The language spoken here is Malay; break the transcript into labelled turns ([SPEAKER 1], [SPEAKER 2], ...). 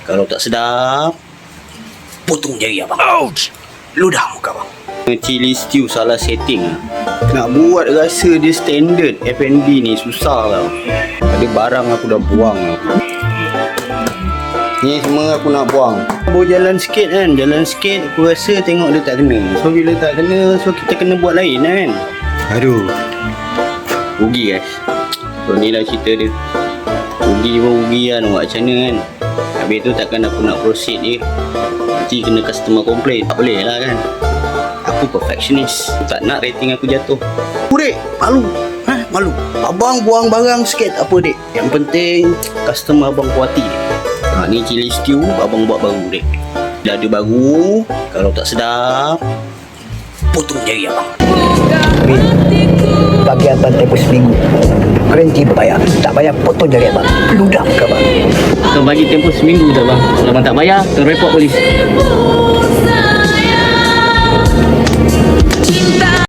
[SPEAKER 1] Kalau tak sedap, potong jari abang. Ouch! Ludah muka abang. Chili stew salah setting. Nak buat rasa dia standard F&B ni susah tau. Ada barang aku dah buang tau. Ni semua aku nak buang. Bawa jalan sikit kan. Jalan sikit aku rasa tengok dia tak kena. So bila tak kena, so kita kena buat lain kan. Aduh, rugi guys. So ni lah cerita dia. Rugi pun rugi lah, nak buat macam mana kan. Habis tu takkan aku nak proceed je, nanti kena customer complain. Tak boleh lah kan. Aku perfectionist, tak nak rating aku jatuh. Dek, malu. Malu. Abang buang barang sikit tak apa dek. Yang penting customer abang puati. Ni chili stew abang buat baru dek. Dah ada baru. Kalau tak sedap, potong jari abang.
[SPEAKER 2] Bagi abang tempoh seminggu. Kerenti bayar. Tak bayar potong jari abang. Ludah ke abang.
[SPEAKER 3] Kau bagi tempoh seminggu dah bang. Kalau abang tak bayar, kau report polis.